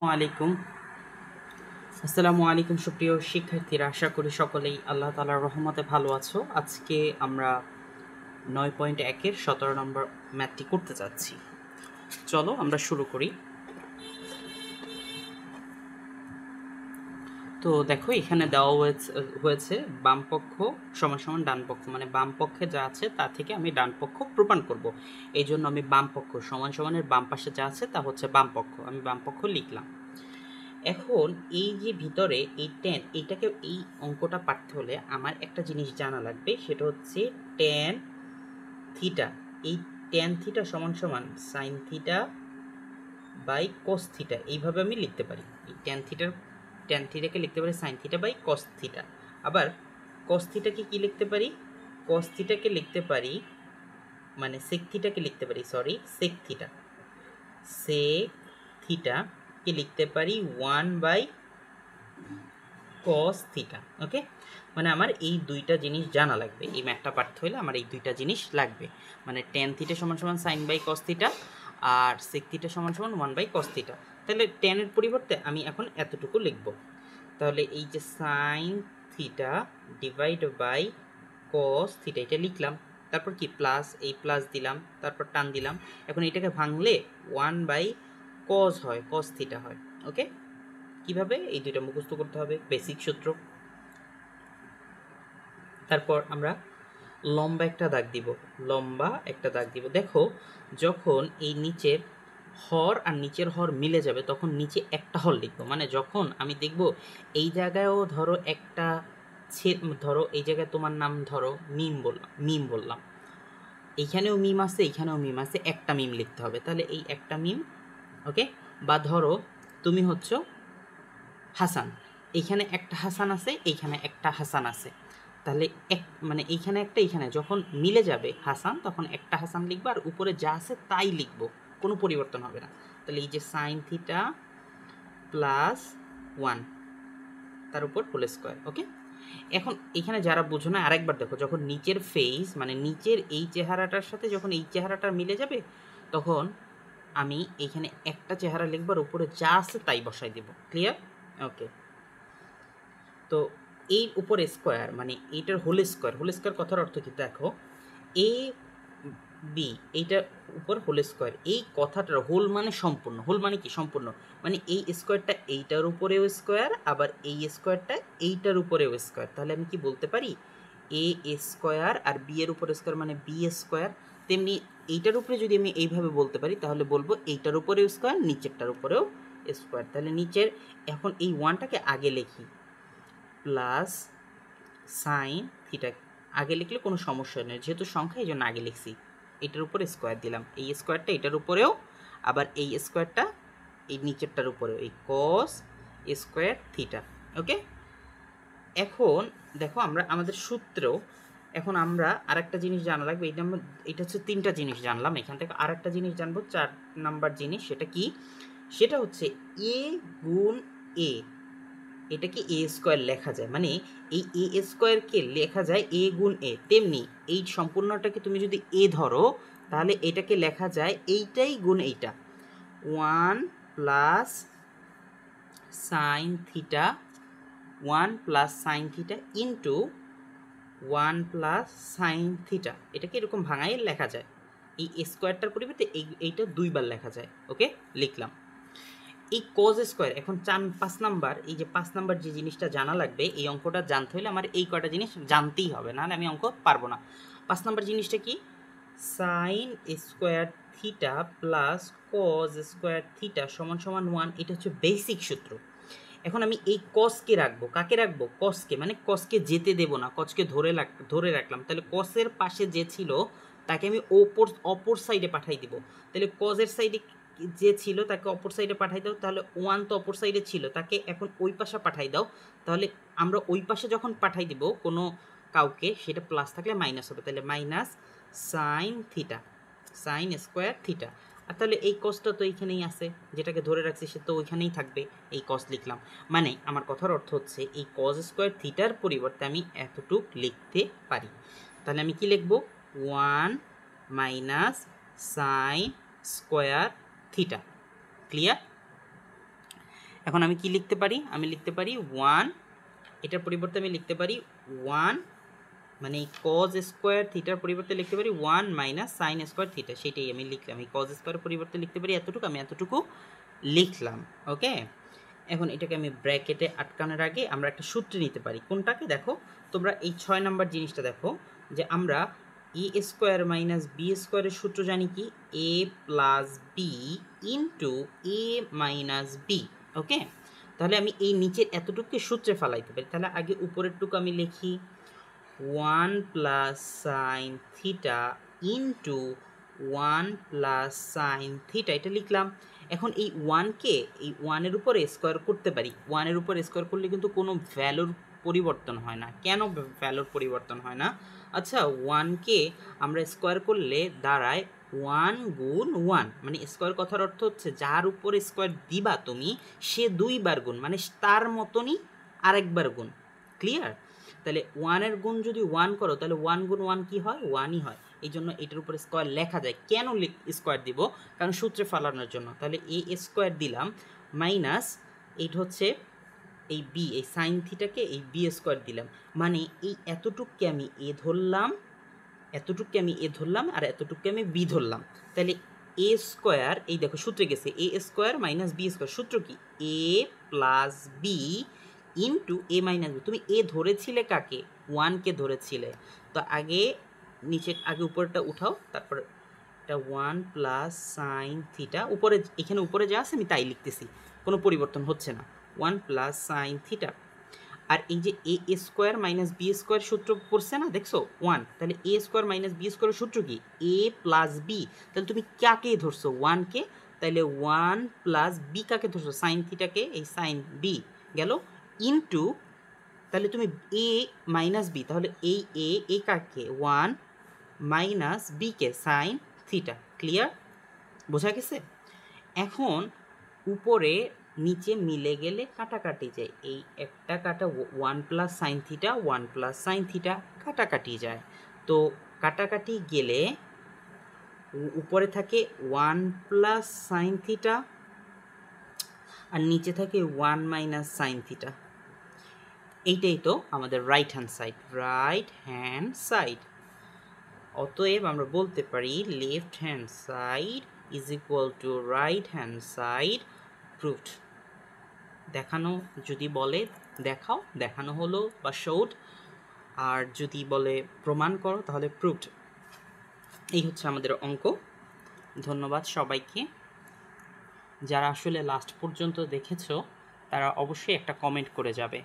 আলাইকুম আসসালামু আলাইকুম সুপ্রিয় শিক্ষার্থীরা, আশা করি সকলেই আল্লাহ তাআলার রহমতে ভালো আছো। আজকে আমরা 9.1-এর 17 নম্বর ম্যাথটি করতে যাচ্ছি। চলো আমরা শুরু করি। তো দেখো, এখানে দেওয়া হয়েছে বাম পক্ষ সমান সমান ডান পক্ষ, মানে বাম পক্ষে যা আছে তা থেকে আমি ডান পক্ষ প্রমাণ করব। এই জন্য আমি বাম পক্ষ সমান সমানের বাম পাশে যা আছে তা হচ্ছে বাম পক্ষ, আমি বাম পক্ষ লিখলাম। এখন এই যে ভিতরে এই ট্যান, এইটাকে এই অঙ্কটা পারতে হলে আমার একটা জিনিস জানা লাগবে, সেটা হচ্ছে ট্যান থিটা। এই ট্যান থিটা সমান সমান sine theta by cos theta, এইভাবে আমি লিখতে পারি। এই ট্যান থিটাকে লিখতে পারি sine theta by cos theta. আবার কস থিটাকে কি লিখতে পারি? কস থিটাকে লিখতে পারি, মানে সেক থিটাকে লিখতে পারি, সরি সেক থিটা, সেক থিটাকে লিখতে পারি 1 বাই cos থিটা। ওকে, মানে আমার এই দুইটা জিনিস জানা লাগবে। এই ম্যাথটা পারতে হলে আমার এই দুইটা জিনিস লাগবে, মানে ট্যান থিটা সমান সমান সাইন বাই কস থিটা আর সেক থিটা সমান সমান 1/cos থিটা। তাহলে ট্যানের পরিবর্তে আমি এখন এতটুকু লিখব। তাহলে এই যে sine theta divide by cos theta, এটা লিখলাম। তারপর কি প্লাস, এই প্লাস দিলাম, তারপর টান দিলাম। এখন এটাকে ভাঙলে 1/cos হয়, কস থিটা হয়। ওকে, কিভাবে? এই দুইটা মুখস্থ করতে হবে, বেসিক সূত্র। তারপর আমরা লম্বা একটা দাগ দিব, লম্বা একটা দাগ দিব। দেখো, যখন এই নিচের হর আর নিচের হর মিলে যাবে তখন নিচে একটা হর লিখবো। মানে যখন আমি দেখব এই জায়গায়ও ধরো একটা ছেদ, ধরো এই জায়গায় তোমার নাম ধরো মিম বললাম, এইখানেও মিম আছে, এইখানেও মিম আছে, একটা মিম লিখতে হবে। তাহলে এই একটা মিম। ওকে, বা ধরো তুমি হচ্ছ হাসান, এইখানে একটা হাসান আছে, এইখানে একটা হাসান আছে, তাহলে এক মানে এইখানে একটা, এইখানে যখন মিলে যাবে হাসান তখন একটা হাসান লিখবো, আর উপরে যা আছে তাই লিখবো, কোনো পরিবর্তন হবে না। তাহলে এই যে সাইন থিটা প্লাস 1 তার উপর হোল স্কোয়ার। ওকে, এখন এখানে যারা বুঝো না আরেকবার দেখো, যখন নিচের ফেস মানে নিচের এই চেহারাটার সাথে যখন এই চেহারাটা মিলে যাবে তখন আমি এইখানে একটা চেহারা লিখবো আর উপরে যা আছে তাই বসাই দেব। ক্লিয়ার? ওকে, তো এই উপরে স্কোয়ার মানে এইটার হোল স্কোয়ার, হোল স্কোয়ার কথার অর্থ কি দেখো, এ বি এইটার উপর হোল স্কোয়ার, এই কথাটার হোল মানে সম্পূর্ণ, হোল মানে কি সম্পূর্ণ, মানে এই স্কোয়ারটা এইটার উপরেও স্কোয়ার, আবার এই স্কোয়ারটা এইটার উপরেও স্কোয়ার। তাহলে আমি কি বলতে পারি, এ স্কোয়ার আর বি এর উপর স্কোয়ার মানে বি স্কোয়ার। তেমনি এইটার উপরে যদি আমি এইভাবে বলতে পারি তাহলে বলবো এইটার উপরেও স্কোয়ার, নিচেরটার উপরেও স্কোয়ার। তাহলে নিচের, এখন এই ওয়ানটাকে আগে লিখি, প্লাস সাইন থিটা আগে লিখলে কোনো সমস্যা নেই, যেহেতু সংখ্যা এই জন্য আগে লিখছি। এটার উপরে স্কোয়ার দিলাম, এই স্কোয়ারটা এটার উপরেও, আবার এই স্কোয়ারটা এই নিচেরটার উপরেও, এই কস স্কোয়ার থিটা। ওকে, এখন দেখো আমরা আমাদের সূত্রেও এখন আমরা আরেকটা জিনিস জানা লাগবে। এটা হচ্ছে তিনটা জিনিস জানলাম, এখান থেকে আরেকটা জিনিস জানবো, 4 নাম্বার জিনিস। সেটা কি? সেটা হচ্ছে এ গুণ এ, এটাকে এ স্কোয়ার লেখা যায়, মানে এই এ স্কোয়ারকে লেখা যায় এ গুণ এ। তেমনি এই সম্পূর্ণটাকে তুমি যদি এ ধরো তাহলে এটাকে লেখা যায় এইটাই গুণ এইটা, 1 + sine theta, 1 + sine theta into 1 + sine theta. এটাকে এরকম ভাঙাই লেখা যায়, এই স্কোয়ারটার পরিবর্তে এইটা দুইবার লেখা যায়। ওকে, লিখলাম। এই কজ স্কোয়ার, এখন 5 নাম্বার, এই যে 5 নাম্বার যে জিনিসটা জানা লাগবে, এই অঙ্কটা জানতে হলে আমার এই কয়টা জিনিস জানতেই হবে, নাহলে আমি অঙ্ক পারবো না। 5 নাম্বার জিনিসটা কি? Sign square theta plus cos square theta সমান সমান 1, এটা হচ্ছে বেসিক সূত্র। এখন আমি এই কসকে রাখবো, কাকে রাখবো? কসকে, মানে কসকে যেতে দেবো না, কসকে ধরে রাখলাম। তাহলে কসের পাশে যে ছিল তাকে আমি অপর সাইডে পাঠাই দিব। তাহলে কজের সাইডে যে ছিল তাকে অপর সাইডে পাঠাই দাও। তাহলে 1 তো অপর সাইডে ছিল, তাকে এখন ওই পাশে পাঠাই দাও। তাহলে আমরা ওই পাশে যখন পাঠাই দিব কোনো কাউকে, সেটা প্লাস থাকলে মাইনাস হবে। তাহলে minus sine theta, sine square theta. আর তাহলে এই কসটা তো এইখানেই আছে, যেটাকে ধরে রাখছি সে তো ওইখানেই থাকবে, এই কস লিখলাম। মানে আমার কথার অর্থ হচ্ছে এই কস স্কোয়ার থিটার পরিবর্তে আমি এতটুক লিখতে পারি। তাহলে আমি কি লিখব? 1 - সাইন স্কোয়ার থিটা। ক্লিয়ার? এখন আমি কি লিখতে পারি? আমি লিখতে পারি 1, এটার পরিবর্তে আমি লিখতে পারি 1, মানে cos স্কোয়ার থিটার পরিবর্তে লিখতে পারি 1 মাইনাস সাইন স্কোয়ার থিটা, সেটাই আমি লিখলাম। এই cos স্কোয়ারের পরিবর্তে লিখতে পারি এতটুকু, আমি এতটুকু লিখলাম। ওকে, এখন এটাকে আমি ব্র্যাকেটে আটকানোর আগে আমরা একটা সূত্র নিতে পারি। কোনটাকে? দেখো তোমরা এই 6 নাম্বার জিনিসটা দেখো, যে আমরা এ স্কোয়ার মাইনাস বি স্কোয়ারের সূত্র জানি কি? এ প্লাস বি ইন্টু এ মাইনাস বি। ওকে, তাহলে আমি এই নিচের এতটুকুকে সূত্রে ফালাইতে পারি। তাহলে আগে উপরেরটুকু আমি লিখি 1 plus sine theta into 1 plus sine theta, এটা লিখলাম। এখন এই 1কে এই 1-এর উপরে স্কোয়ার করতে পারি। 1-এর উপরে স্কোয়ার করলে কিন্তু কোনো ভ্যালুর পরিবর্তন হয় না। কেন ভ্যালুর পরিবর্তন হয় না? আচ্ছা, 1কে আমরা স্কোয়ার করলে দাঁড়ায় 1 গুণ 1, মানে স্কোয়ার কথার অর্থ হচ্ছে যার উপরে স্কোয়ার দিবা তুমি সে 2 বার গুণ, মানে তার মতনই আরেকবার গুণ। ক্লিয়ার? তাহলে 1-এর গুণ যদি 1 করো তাহলে 1 গুণ 1 কি হয়? 1ই হয়। এই জন্য এটার উপরে স্কোয়ার লেখা যায়। কেন স্কোয়ার দিব? কারণ সূত্রে ফালানোর জন্য। তাহলে এ স্কোয়ার দিলাম মাইনাস এইটা হচ্ছে এই বি, এই সাইন থিটাকে এই বি স্কোয়ার দিলাম, মানে এই এতটুককে আমি এ ধরলাম, এতটুককে আমি এ ধরলাম, আর এতটুককে আমি বি ধরলাম। তাহলে এ স্কোয়ার, এই দেখো সূত্রে গেছে, এ স্কোয়ার মাইনাস বি স্কোয়ার। সূত্র কি? এ প্লাস বি ইন্টু এ মাইনাস বি। তুমি এ ধরেছিলে কাকে? 1কে ধরেছিলে। তো আগে নিচে, আগে উপরেরটা উঠাও, তারপর এটা 1 প্লাস সাইন থিটা, উপরে এখানে উপরে যা আছে আমি তাই লিখতেছি, কোনো পরিবর্তন হচ্ছে না। 1 প্লাস সাইন থিটা, আর এই যে এ স্কোয়ার মাইনাস বি স্কোয়ার সূত্র পড়ছে না, দেখছো 1, তাহলে এ স্কোয়ার মাইনাস বি স্কোয়ারের সূত্র কি? এ প্লাস বি। তাহলে তুমি কাকে ধরছো? 1কে, তাহলে 1 প্লাস বি কাকে ধরছো? সাইন থিটাকে, এই সাইন বি গেল ইন্টু, তাহলে তুমি এ মাইনাস বি, তাহলে এই কাকে? 1 মাইনাস বিকে সাইন থিটা। ক্লিয়ার? বোঝা গেছে? এখন উপরে নিচে মিলে গেলে কাটাকাটি যায়, এই একটা কাটা 1 plus sine theta, 1 plus sine theta কাটাকাটি যায়। তো কাটাকাটি গেলে উপরে থাকে 1 প্লাস সাইন থিটা আর নিচে থাকে 1 মাইনাস সাইন থিটা। এইটাই তো আমাদের right hand side, right hand side. অতএব আমরা বলতে পারি left hand side is equal to right hand side. Proved. দেখানো যদি বলে দেখাও, দেখানো হলো বা শোড, আর যদি বলে প্রমাণ করো তাহলে প্রুভড। এই হচ্ছে আমাদের অঙ্ক। ধন্যবাদ সবাইকে। যারা আসলে লাস্ট পর্যন্ত দেখেছো তারা অবশ্যই একটা কমেন্ট করে যাবে।